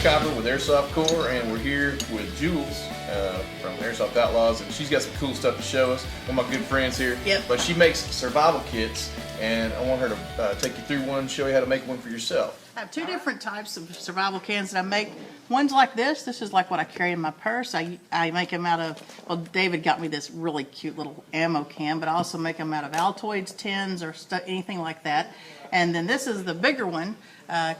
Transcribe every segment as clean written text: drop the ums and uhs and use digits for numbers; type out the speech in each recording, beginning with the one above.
Copper with Airsoft Core, and we're here with Jules from Airsoft Outlaws, and she's got some cool stuff to show us. One of my good friends here. Yep. But she makes survival kits, and I want her to take you through one, show you how to make one for yourself. I have two different types of survival cans that I make. One's like this. This is like what I carry in my purse. I make them out of, well, David got me this really cute little ammo can, but I also make them out of Altoids tins or anything like that. And then this is the bigger one.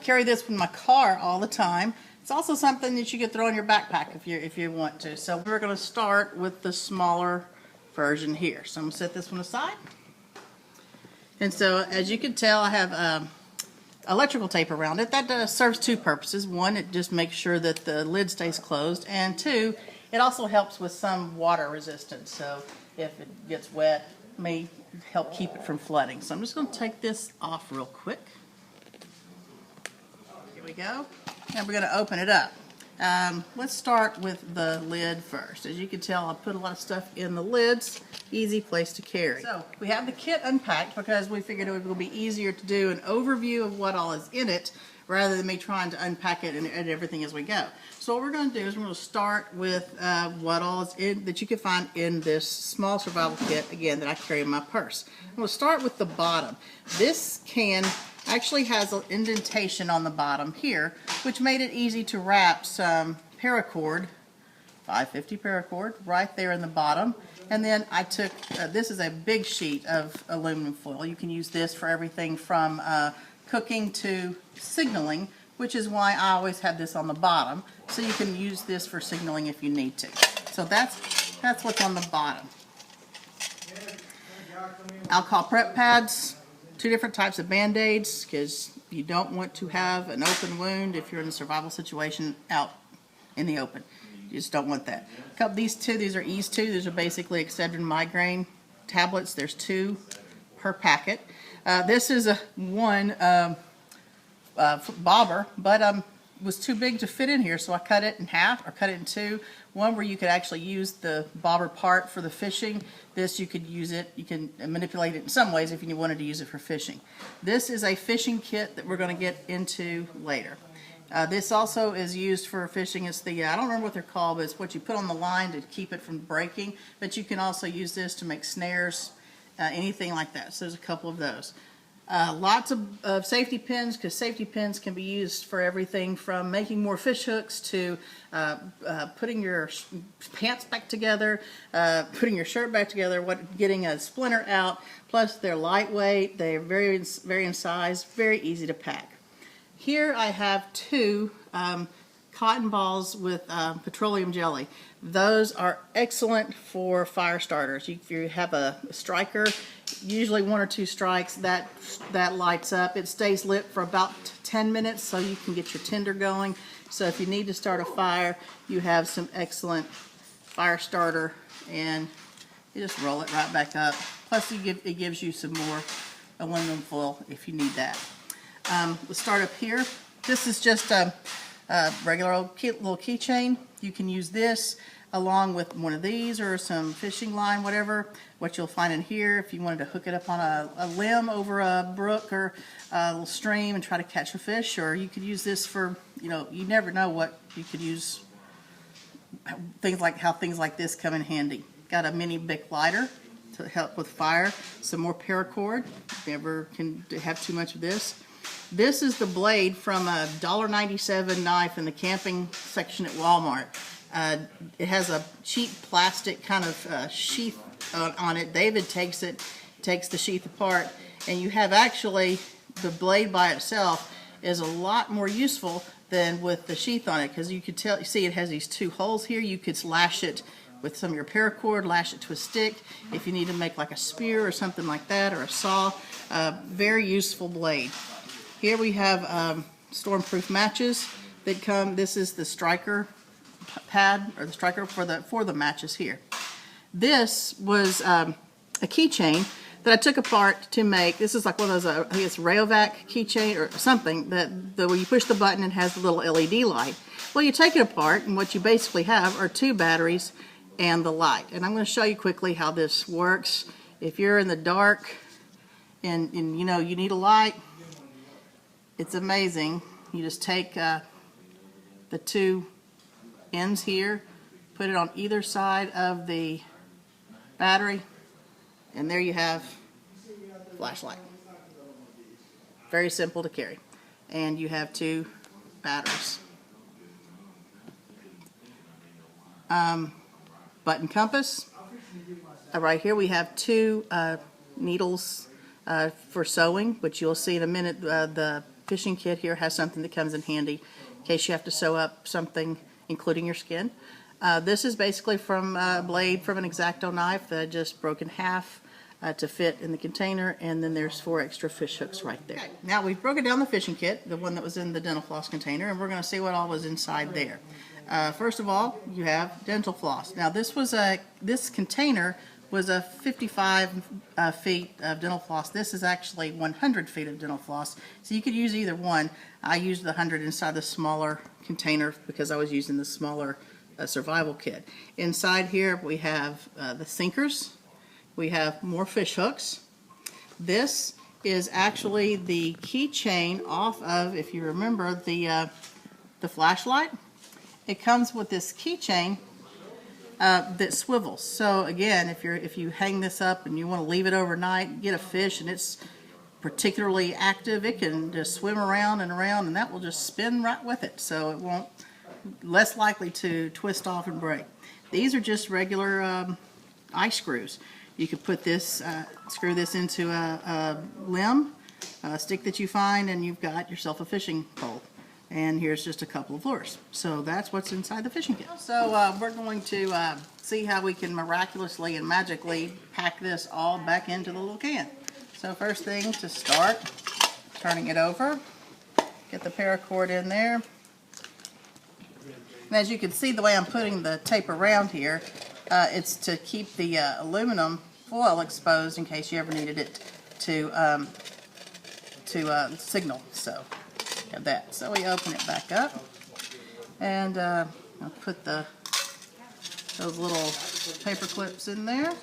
Carry this in my car all the time. It's also something that you could throw in your backpack if you want to. So we're going to start with the smaller version here. So I'm going to set this one aside. And so as you can tell, I have electrical tape around it. That serves two purposes. One, it just makes sure that the lid stays closed, and two, it also helps with some water resistance. So if it gets wet, it may help keep it from flooding. So I'm just going to take this off real quick. Here we go. Now we're going to open it up. Let's start with the lid first. As you can tell, I put a lot of stuff in the lids. Easy place to carry. So we have the kit unpacked because we figured it would be easier to do an overview of what all is in it rather than me trying to unpack it and everything as we go. So what we're going to do is we're going to start with what all is in that you can find in this small survival kit, again, that I carry in my purse. I'm going to start with the bottom. This can actually has an indentation on the bottom here, which made it easy to wrap some paracord, 550 paracord, right there in the bottom. And then I took, this is a big sheet of aluminum foil. You can use this for everything from cooking to signaling, which is why I always have this on the bottom. So you can use this for signaling if you need to. So that's what's on the bottom. Alcohol prep pads. Two different types of Band-Aids, because you don't want to have an open wound if you're in a survival situation out in the open. You just don't want that. These are Ease 2. These are basically Excedrin migraine tablets. There's 2 per packet. This is one bobber, but was too big to fit in here, so I cut it in half, or cut it in 2. One where you could actually use the bobber part for the fishing. This you could use it, you can manipulate it in some ways if you wanted to use it for fishing. This is a fishing kit that we're going to get into later. This also is used for fishing. It's the, I don't remember what they're called, but it's what you put on the line to keep it from breaking. But you can also use this to make snares, anything like that. So there's a couple of those. Lots of safety pins, because safety pins can be used for everything from making more fish hooks to putting your pants back together, putting your shirt back together, getting a splinter out. Plus they're lightweight, they're very in size, very easy to pack. Here I have 2 cotton balls with petroleum jelly. Those are excellent for fire starters. If you have a striker, usually 1 or 2 strikes, that lights up. It stays lit for about 10 minutes so you can get your tinder going. So if you need to start a fire, you have some excellent fire starter, and you just roll it right back up. Plus it gives you some more aluminum foil if you need that. We'll start up here. This is just a regular old little keychain. You can use this along with one of these or some fishing line, whatever. What you'll find in here, if you wanted to hook it up on a limb over a brook or a little stream and try to catch a fish, or you could use this for, you never know what you could use, how things like this come in handy. Got a mini Bic lighter to help with fire, some more paracord, if you ever can have too much of this. This is the blade from a $1.97 knife in the camping section at Walmart. It has a cheap plastic kind of sheath on it. David takes the sheath apart, and you have actually the blade by itself is a lot more useful than with the sheath on it, because you see it has these 2 holes here. You could lash it with some of your paracord, lash it to a stick if you need to make like a spear or something like that, or a saw. Very useful blade. Here we have stormproof matches that come. This is the striker pad, or the striker for the matches here. This was a keychain that I took apart to make. This is like one of those, I think it's Rayovac keychain or something, that when you push the button it has the little LED light. Well, you take it apart, and what you basically have are 2 batteries and the light. And I'm going to show you quickly how this works. If you're in the dark and you need a light, it's amazing. You just take the two ends here, put it on either side of the battery, and there you have flashlight. Very simple to carry. And you have two batteries. Button compass. Right here we have two needles for sewing, which you'll see in a minute. The fishing kit here has something that comes in handy in case you have to sew up something, including your skin. This is basically from a blade from an X-Acto knife that I just broke in half to fit in the container, and then there's 4 extra fish hooks right there. Okay, now we've broken down the fishing kit, the one that was in the dental floss container, and we're going to see what all was inside there. First of all, you have dental floss. Now this container was a 55 feet of dental floss. This is actually 100 feet of dental floss, so you could use either one. I used the 100 inside the smaller container because I was using the smaller survival kit. Inside here we have the sinkers. We have more fish hooks. This is actually the keychain off of, if you remember, the flashlight. It comes with this keychain that swivels. So again, if you hang this up and you want to leave it overnight, get a fish and it's particularly active, it can just swim around and around, and that will just spin right with it. So it won't, less likely to twist off and break. These are just regular eye screws. You could put this, screw this into a limb, a stick that you find, and you've got yourself a fishing pole. And here's just a couple of lures. So that's what's inside the fishing kit. So we're going to see how we can miraculously and magically pack this all back into the little can. So first thing to start, turning it over, get the paracord in there. And as you can see, the way I'm putting the tape around here, it's to keep the aluminum foil exposed in case you ever needed it to signal. So have that. So we open it back up, and I'll put those little paper clips in there.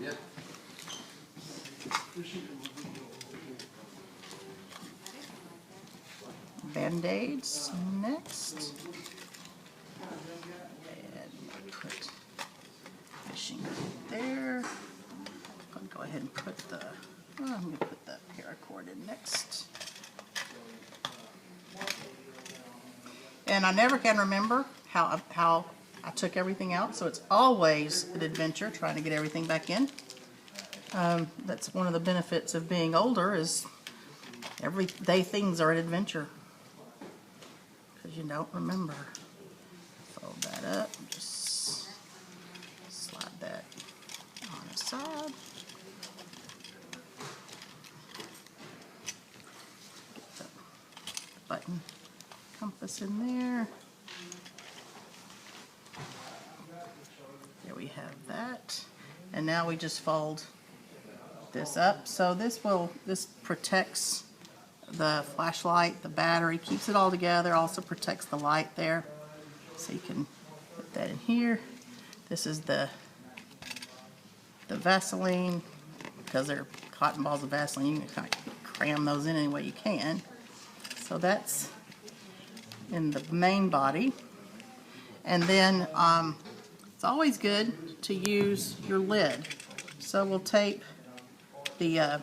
Yep. Band-aids next. And put fishing there. I'll go ahead and put the, I'm going to put the paracord in next. And I never can remember how I took everything out, so it's always an adventure trying to get everything back in. That's one of the benefits of being older, is everyday things are an adventure because you don't remember. Fold that up, just slide that on the side. Get the button compass in there. There we have that. And now we just fold this up. So this protects the flashlight, the battery, keeps it all together, also protects the light there. So you can put that in here. This is the Vaseline, because they're cotton balls of Vaseline, you can kind of cram those in any way you can. So that's in the main body. And then it's always good to use your lid. So we'll tape the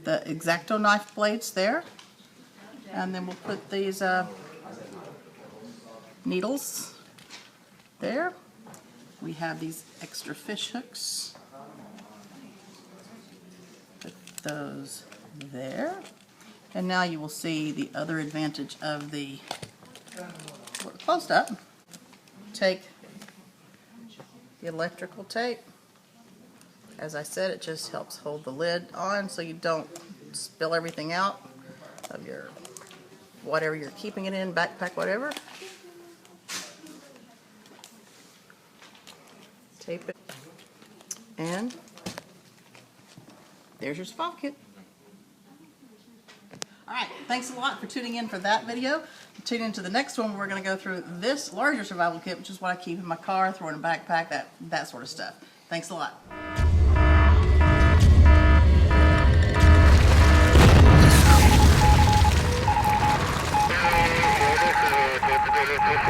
X-Acto knife blades there, and then we'll put these needles there. We have these extra fish hooks. Put those there. And now you will see the other advantage of the closed up. Take the electrical tape. As I said, it just helps hold the lid on so you don't spill everything out of your whatever you're keeping it in, backpack, whatever. Tape it, and there's your survival kit. Alright, thanks a lot for tuning in for that video. Tune into the next one where we're going to go through this larger survival kit, which is what I keep in my car, throw in a backpack, that sort of stuff. Thanks a lot. Good.